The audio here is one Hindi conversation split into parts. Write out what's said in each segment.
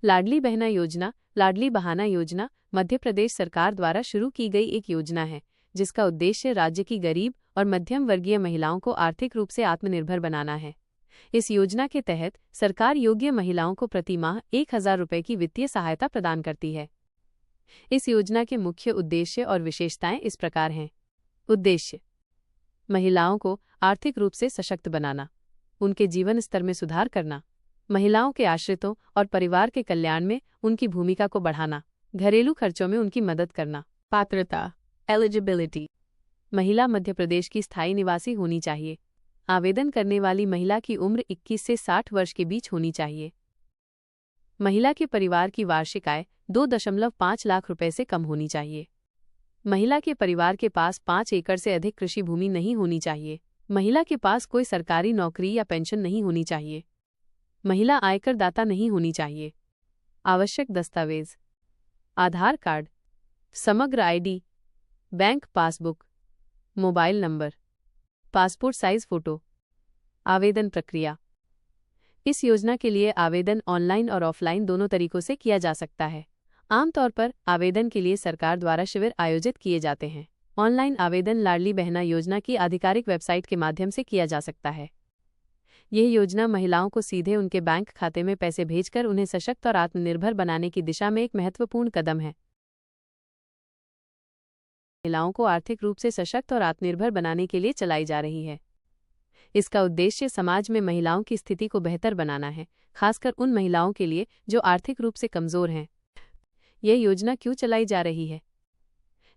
लाडली बहना योजना, लाडली बहाना योजना मध्य प्रदेश सरकार द्वारा शुरू की गई एक योजना है जिसका उद्देश्य राज्य की गरीब और मध्यम वर्गीय महिलाओं को आर्थिक रूप से आत्मनिर्भर बनाना है। इस योजना के तहत सरकार योग्य महिलाओं को प्रति माह 1,000 रुपये की वित्तीय सहायता प्रदान करती है। इस योजना के मुख्य उद्देश्य और विशेषताएं इस प्रकार हैं। उद्देश्य: महिलाओं को आर्थिक रूप से सशक्त बनाना, उनके जीवन स्तर में सुधार करना, महिलाओं के आश्रितों और परिवार के कल्याण में उनकी भूमिका को बढ़ाना, घरेलू खर्चों में उनकी मदद करना। पात्रता: एलिजिबिलिटी: महिला मध्य प्रदेश की स्थायी निवासी होनी चाहिए। आवेदन करने वाली महिला की उम्र 21 से 60 वर्ष के बीच होनी चाहिए। महिला के परिवार की वार्षिक आय 2.5 लाख रुपए से कम होनी चाहिए। महिला के परिवार के पास 5 एकड़ से अधिक कृषि भूमि नहीं होनी चाहिए। महिला के पास कोई सरकारी नौकरी या पेंशन नहीं होनी चाहिए। महिला आयकर दाता नहीं होनी चाहिए। आवश्यक दस्तावेज: आधार कार्ड, समग्र ID, bank passbook, mobile number, passport size photo. आवेदन प्रक्रिया: इस योजना के लिए आवेदन ऑनलाइन और ऑफलाइन दोनों तरीकों से किया जा सकता है। आमतौर पर आवेदन के लिए सरकार द्वारा शिविर आयोजित किए जाते हैं। ऑनलाइन आवेदन लाडली बहना योजना की आधिकारिक वेबसाइट के माध्यम से किया जा सकता है। यह योजना महिलाओं को सीधे उनके बैंक खाते में पैसे भेजकर उन्हें सशक्त और आत्मनिर्भर बनाने की दिशा में एक महत्वपूर्ण कदम है। महिलाओं को आर्थिक रूप से सशक्त और आत्मनिर्भर बनाने के लिए चलाई जा रही है। इसका उद्देश्य समाज में महिलाओं की स्थिति को बेहतर बनाना है, खासकर उन महिलाओं के लिए जो आर्थिक रूप से कमजोर हैं। यह योजना क्यों चलाई जा रही है?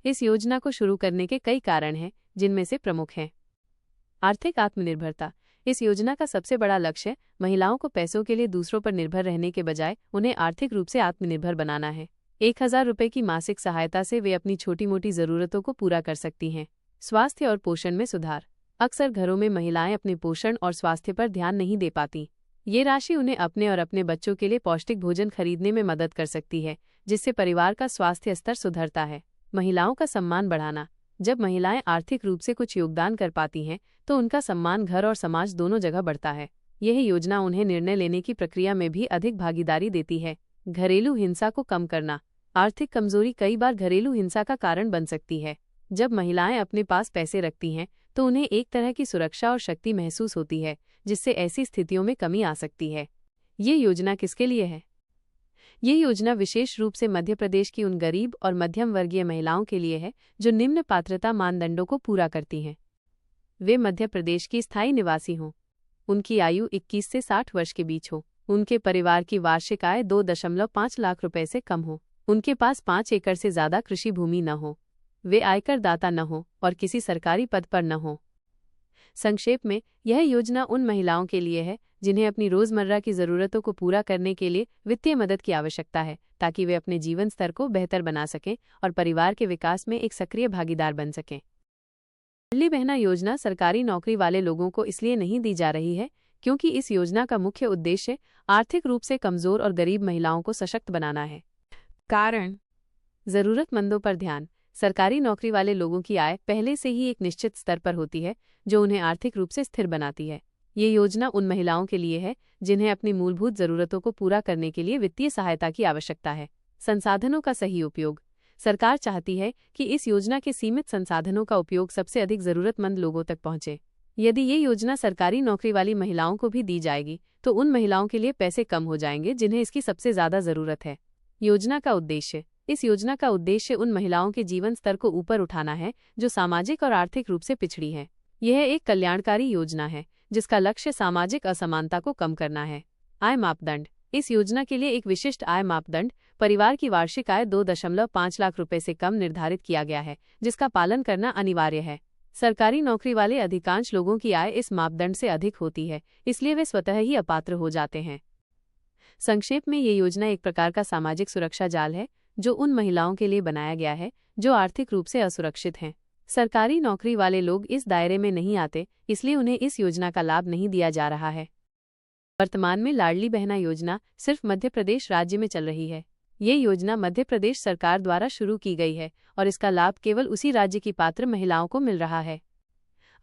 इस योजना को शुरू करने के कई कारण हैं, जिनमें से प्रमुख हैं। आर्थिक आत्मनिर्भरता: इस योजना का सबसे बड़ा लक्ष्य महिलाओं को पैसों के लिए दूसरों पर निर्भर रहने के बजाय उन्हें आर्थिक रूप से आत्मनिर्भर बनाना है। 1,000 रुपये की मासिक सहायता से वे अपनी छोटी मोटी जरूरतों को पूरा कर सकती हैं। स्वास्थ्य और पोषण में सुधार: अक्सर घरों में महिलाएं अपने पोषण और स्वास्थ्य पर ध्यान नहीं दे पाती। ये राशि उन्हें अपने और अपने बच्चों के लिए पौष्टिक भोजन खरीदने में मदद कर सकती है, जिससे परिवार का स्वास्थ्य स्तर सुधरता है। महिलाओं का सम्मान बढ़ाना: जब महिलाएं आर्थिक रूप से कुछ योगदान कर पाती हैं तो उनका सम्मान घर और समाज दोनों जगह बढ़ता है। यह योजना उन्हें निर्णय लेने की प्रक्रिया में भी अधिक भागीदारी देती है। घरेलू हिंसा को कम करना: आर्थिक कमजोरी कई बार घरेलू हिंसा का कारण बन सकती है। जब महिलाएं अपने पास पैसे रखती हैं तो उन्हें एक तरह की सुरक्षा और शक्ति महसूस होती है, जिससे ऐसी स्थितियों में कमी आ सकती है। ये योजना किसके लिए है? ये योजना विशेष रूप से मध्य प्रदेश की उन गरीब और मध्यम वर्गीय महिलाओं के लिए है जो निम्न पात्रता मानदंडों को पूरा करती हैं। वे मध्य प्रदेश की स्थायी निवासी हों, उनकी आयु 21 से 60 वर्ष के बीच हो, उनके परिवार की वार्षिक आय 2.5 लाख रुपए से कम हो, उनके पास 5 एकड़ से ज्यादा कृषि भूमि न हो, वे आयकर दाता न हो और किसी सरकारी पद पर न हो। संक्षेप में, यह योजना उन महिलाओं के लिए है जिन्हें अपनी रोजमर्रा की जरूरतों को पूरा करने के लिए वित्तीय मदद की आवश्यकता है, ताकि वे अपने जीवन स्तर को बेहतर बना सकें और परिवार के विकास में एक सक्रिय भागीदार बन सकें। लाडली बहना योजना सरकारी नौकरी वाले लोगों को इसलिए नहीं दी जा रही है क्योंकि इस योजना का मुख्य उद्देश्य आर्थिक रूप से कमजोर और गरीब महिलाओं को सशक्त बनाना है। कारण: जरूरतमंदों पर ध्यान: सरकारी नौकरी वाले लोगों की आय पहले से ही एक निश्चित स्तर पर होती है, जो उन्हें आर्थिक रूप से स्थिर बनाती है। ये योजना उन महिलाओं के लिए है जिन्हें अपनी मूलभूत जरूरतों को पूरा करने के लिए वित्तीय सहायता की आवश्यकता है। संसाधनों का सही उपयोग: सरकार चाहती है कि इस योजना के सीमित संसाधनों का उपयोग सबसे अधिक जरूरतमंद लोगों तक पहुंचे। यदि ये योजना सरकारी नौकरी वाली महिलाओं को भी दी जाएगी तो उन महिलाओं के लिए पैसे कम हो जाएंगे जिन्हें इसकी सबसे ज्यादा जरूरत है। योजना का उद्देश्य: इस योजना का उद्देश्य उन महिलाओं के जीवन स्तर को ऊपर उठाना है जो सामाजिक और आर्थिक रूप से पिछड़ी हैं। यह एक कल्याणकारी योजना है जिसका लक्ष्य सामाजिक असमानता को कम करना है। आय मापदंड: इस योजना के लिए एक विशिष्ट आय मापदंड परिवार की वार्षिक आय 2.5 लाख रुपए से कम निर्धारित किया गया है, जिसका पालन करना अनिवार्य है। सरकारी नौकरी वाले अधिकांश लोगों की आय इस मापदंड से अधिक होती है, इसलिए वे स्वतः ही अपात्र हो जाते हैं। संक्षेप में, ये योजना एक प्रकार का सामाजिक सुरक्षा जाल है जो उन महिलाओं के लिए बनाया गया है जो आर्थिक रूप से असुरक्षित हैं। सरकारी नौकरी वाले लोग इस दायरे में नहीं आते, इसलिए उन्हें इस योजना का लाभ नहीं दिया जा रहा है। वर्तमान में लाडली बहना योजना सिर्फ मध्य प्रदेश राज्य में चल रही है। ये योजना मध्य प्रदेश सरकार द्वारा शुरू की गई है और इसका लाभ केवल उसी राज्य की पात्र महिलाओं को मिल रहा है।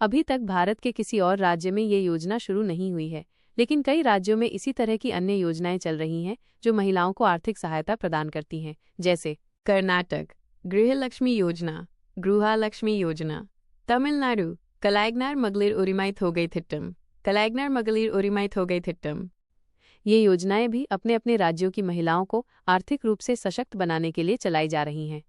अभी तक भारत के किसी और राज्य में ये योजना शुरू नहीं हुई है, लेकिन कई राज्यों में इसी तरह की अन्य योजनाएं चल रही हैं जो महिलाओं को आर्थिक सहायता प्रदान करती हैं, जैसे कर्नाटक गृहलक्ष्मी योजना, गृहलक्ष्मी योजना, तमिलनाडु कलाइगनार मगलिर उरिमाई थोगई थिट्टम, कलाइगनार मगलिर उरिमाई थोगई थिट्टम। ये योजनाएं भी अपने अपने राज्यों की महिलाओं को आर्थिक रूप से सशक्त बनाने के लिए चलाई जा रही हैं।